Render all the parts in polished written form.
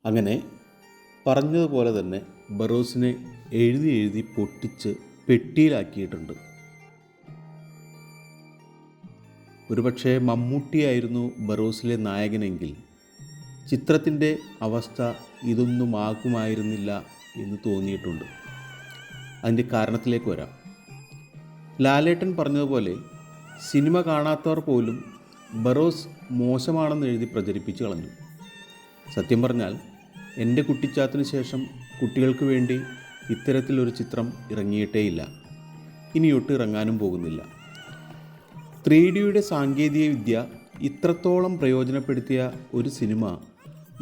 അങ്ങനെ പറഞ്ഞതുപോലെ തന്നെ ബറോസിനെ എഴുതി എഴുതി പൊട്ടിച്ച് പെട്ടിയിലാക്കിയിട്ടുണ്ട്. ഒരുപക്ഷെ മമ്മൂട്ടിയായിരുന്നു ബറോസിലെ നായകനെങ്കിൽ ചിത്രത്തിൻ്റെ അവസ്ഥ ഇതൊന്നും ആകുമായിരുന്നില്ല എന്ന് തോന്നിയിട്ടുണ്ട്. അതിൻ്റെ കാരണത്തിലേക്ക് വരാം. ലാലേട്ടൻ പറഞ്ഞതുപോലെ സിനിമ കാണാത്തവർ പോലും ബറോസ് മോശമാണെന്ന് എഴുതി പ്രചരിപ്പിച്ചു കളഞ്ഞു. സത്യം പറഞ്ഞാൽ എൻ്റെ കുട്ടിച്ചാത്തിന് ശേഷം കുട്ടികൾക്ക് വേണ്ടി ഇത്തരത്തിലൊരു ചിത്രം ഇറങ്ങിയിട്ടേയില്ല, ഇനിയൊട്ട് ഇറങ്ങാനും പോകുന്നില്ല. 3Dയുടെ സാങ്കേതിക വിദ്യ ഇത്രത്തോളം പ്രയോജനപ്പെടുത്തിയ ഒരു സിനിമ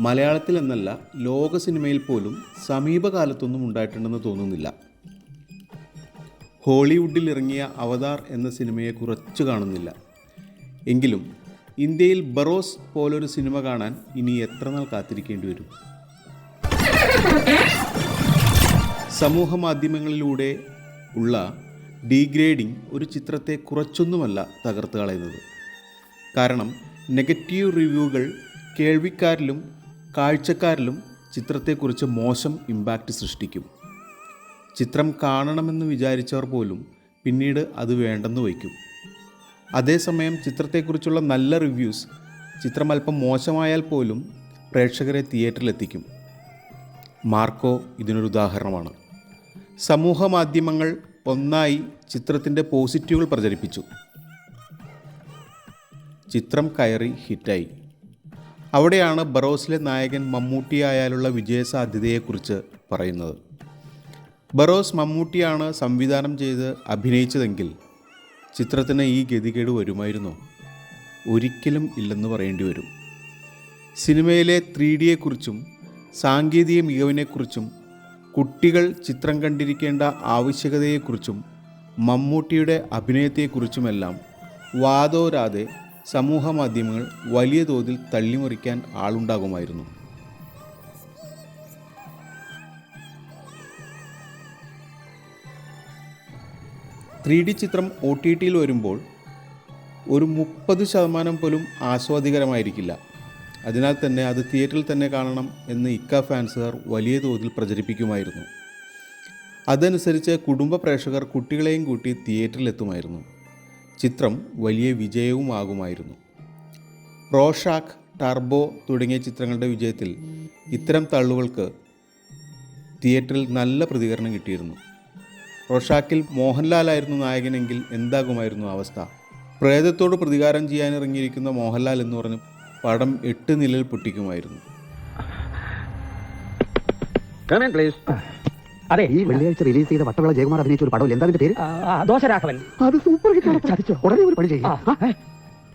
മലയാളത്തിൽ എന്നല്ല ലോക സിനിമയിൽ പോലും സമീപകാലത്തൊന്നും ഉണ്ടായിട്ടുണ്ടെന്ന് തോന്നുന്നില്ല. ഹോളിവുഡിൽ ഇറങ്ങിയ അവതാർ എന്ന സിനിമയെ കുറച്ച് കാണുന്നില്ല. എങ്കിലും ഇന്ത്യയിൽ ബറോസ് പോലൊരു സിനിമ കാണാൻ ഇനി എത്ര നാൾ കാത്തിരിക്കേണ്ടി വരും? സമൂഹ മാധ്യമങ്ങളിലൂടെ ഉള്ള ഡീഗ്രേഡിംഗ് ഒരു ചിത്രത്തെ കുറച്ചൊന്നുമല്ല തകർത്ത് കളയുന്നത്. കാരണം നെഗറ്റീവ് റിവ്യൂകൾ കേൾവിക്കാരിലും കാഴ്ചക്കാരിലും ചിത്രത്തെക്കുറിച്ച് മോശം ഇമ്പാക്റ്റ് സൃഷ്ടിക്കും. ചിത്രം കാണണമെന്ന് വിചാരിച്ചവർ പോലും പിന്നീട് അത് വേണ്ടെന്ന് വയ്ക്കും. അതേസമയം ചിത്രത്തെക്കുറിച്ചുള്ള നല്ല റിവ്യൂസ് ചിത്രം അല്പം മോശമായാൽ പോലും പ്രേക്ഷകരെ തിയേറ്ററിലെത്തിക്കും. മാർക്കോ ഇതിനൊരു ഉദാഹരണമാണ്. സമൂഹ മാധ്യമങ്ങൾ ഒന്നായി ചിത്രത്തിൻ്റെ പോസിറ്റീവുകൾ പ്രചരിപ്പിച്ചു. ചിത്രം കയറി ഹിറ്റായി. അവിടെയാണ് ബറോസിലെ നായകൻ മമ്മൂട്ടിയായാലുള്ള വിജയസാധ്യതയെക്കുറിച്ച് പറയുന്നത്. ബറോസ് മമ്മൂട്ടിയാണ് സംവിധാനം ചെയ്ത് അഭിനയിച്ചതെങ്കിൽ ചിത്രത്തിന് ഈ ഗതികേട് വരുമായിരുന്നോ? ഒരിക്കലും ഇല്ലെന്ന് പറയേണ്ടി വരും. സിനിമയിലെ 3Dയെക്കുറിച്ചും സാങ്കേതിക മികവിനെക്കുറിച്ചും കുട്ടികൾ ചിത്രം കണ്ടിരിക്കേണ്ട ആവശ്യകതയെക്കുറിച്ചും മമ്മൂട്ടിയുടെ അഭിനയത്തെക്കുറിച്ചുമെല്ലാം വാതോരാതെ സമൂഹ മാധ്യമങ്ങൾ വലിയ തോതിൽ തള്ളിമറിക്കാൻ ആളുണ്ടാകുമായിരുന്നു. ത്രീ ചിത്രം OTTയിൽ വരുമ്പോൾ ഒരു 30% പോലും ആസ്വാദികരമായിരിക്കില്ല. അതിനാൽ തന്നെ അത് തിയേറ്ററിൽ തന്നെ കാണണം എന്ന് ഫാൻസുകാർ വലിയ തോതിൽ പ്രചരിപ്പിക്കുമായിരുന്നു. അതനുസരിച്ച് കുടുംബ പ്രേക്ഷകർ കുട്ടികളെയും കൂട്ടി തിയേറ്ററിലെത്തുമായിരുന്നു. ചിത്രം വലിയ വിജയവുമാകുമായിരുന്നു. റോഷാക്ക്, ടർബോ തുടങ്ങിയ ചിത്രങ്ങളുടെ വിജയത്തിൽ ഇത്തരം തള്ളുകൾക്ക് തിയേറ്ററിൽ നല്ല പ്രതികരണം കിട്ടിയിരുന്നു. റോഷാക്കിൽ മോഹൻലാലായിരുന്നു നായകനെങ്കിൽ എന്താകുമായിരുന്നു അവസ്ഥ? പ്രേതത്തോട് പ്രതികാരം ചെയ്യാനിറങ്ങിയിരിക്കുന്ന മോഹൻലാൽ എന്ന് പറഞ്ഞ് പടം 8 നിലയിൽ പൊട്ടിക്കുമായിരുന്നു. അതെ, ഈ വെള്ളിയാഴ്ച റിലീസ് ചെയ്ത വട്ടവിള ജയകുമാർ അഭിനയിച്ച ഒരു പടം, എന്താ പേര്? ദോശരാഘവൻ. അത് സൂപ്പർ ഹിറ്റ്. ഉടനെ ഒരു പണി ചെയ്യും.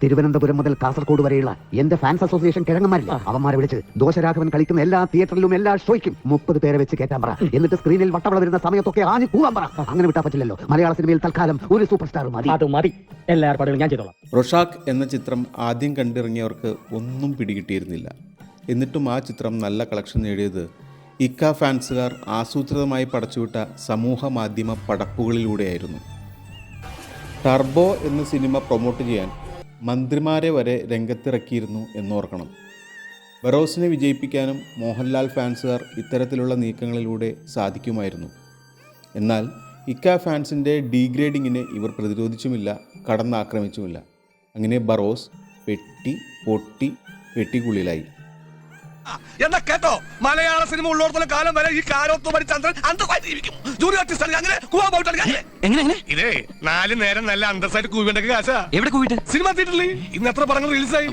തിരുവനന്തപുരം മുതൽ കാസർഗോഡ് വരെയുള്ള എന്റെ ഫാൻസ് അസോസിയേഷൻ കിഴങ്ങന്മാരില്ല, അവന്മാരെ വിളിച്ച് ദോശരാഘവൻ കളിക്കുന്ന എല്ലാ തിയേറ്ററിലും എല്ലാ ഷോയ്ക്കും 30 പേരെ വെച്ച് കയറ്റാൻ പറ. എന്നിട്ട് സ്ക്രീനിൽ വട്ടവള വരുന്ന സമയത്തൊക്കെ ആഞ്ഞു കൂവാൻ പറ. അങ്ങനെ വിട്ടാ പറ്റില്ലല്ലോ. മലയാള സിനിമയിൽ തൽക്കാലം ഒരു സൂപ്പർ സ്റ്റാർ മതി. എല്ലാ ഏർപ്പാടുകളും ഞാൻ ചെയ്തോളാം. റോഷാക്ക് എന്ന ചിത്രം ആദ്യം കണ്ടിറങ്ങിയവർക്ക് ഒന്നും പിടികിട്ടിയിരുന്നില്ല. എന്നിട്ടും ആ ചിത്രം നല്ല കളക്ഷൻ നേടിയത് ഫാൻസുകാർ ആസൂത്രിതമായി പടച്ചുവിട്ട സമൂഹ മാധ്യമ പടപ്പുകളിലൂടെയായിരുന്നു. ടർബോ എന്ന സിനിമ പ്രൊമോട്ട് ചെയ്യാൻ മന്ത്രിമാരെ വരെ രംഗത്തിറക്കിയിരുന്നു എന്നോർക്കണം. ബറോസിനെ വിജയിപ്പിക്കാനും മോഹൻലാൽ ഫാൻസുകാർ ഇത്തരത്തിലുള്ള നീക്കങ്ങളിലൂടെ സാധിക്കുമായിരുന്നു. എന്നാൽ ഫാൻസിൻ്റെ ഡീഗ്രേഡിങ്ങിനെ ഇവർ പ്രതിരോധിച്ചുമില്ല, കടന്നാക്രമിച്ചുമില്ല. അങ്ങനെ ബറോസ് പൊട്ടി വെട്ടിക്കുള്ളിലായി. എന്നാ കേട്ടോ, മലയാള സിനിമ ഉള്ളോടത്തോളം കാലം വരെ ഈ കാരോത്തുമണി ചന്ദ്രൻ അന്തസ്സായി ജീവിക്കും. ഇതേ 4 നേരം നല്ല അന്തസ്സായിട്ട് കൂവിണ്ടൊക്കെ കാശാ. എവിടെ കൂവിട്ട്? സിനിമ തിയേറ്ററിൽ ഇന്ന് എത്ര പടങ്ങൾ റിലീസായി?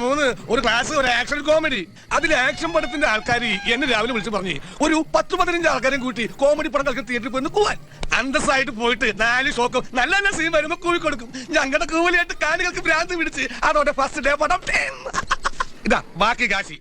3. ഒരു ക്ലാസ്, ഒരു ആക്ഷൻ കോമഡി. അതിൽ ആക്ഷൻ പടത്തിന്റെ ആൾക്കാർ എന്നെ രാവിലെ വിളിച്ചു പറഞ്ഞു, ഒരു 10-15 ആൾക്കാരും കൂട്ടി കോമഡി പടം കളിക്കാൻ തിയേറ്ററിൽ പോയി കൂവാൻ. അന്തസ്സായിട്ട് പോയിട്ട് 4 ഷോക്കും നല്ല നല്ല സീൻ വരുമ്പോ കൂവി കൊടുക്കും. ഞങ്ങളുടെ കൂവലിയായിട്ട് കാണികൾക്ക് ഭ്രാന്ത് പിടിച്ച് അതോടെ ഫസ്റ്റ് ഡേ പടം. ഇതാ ബാക്കി കാശി.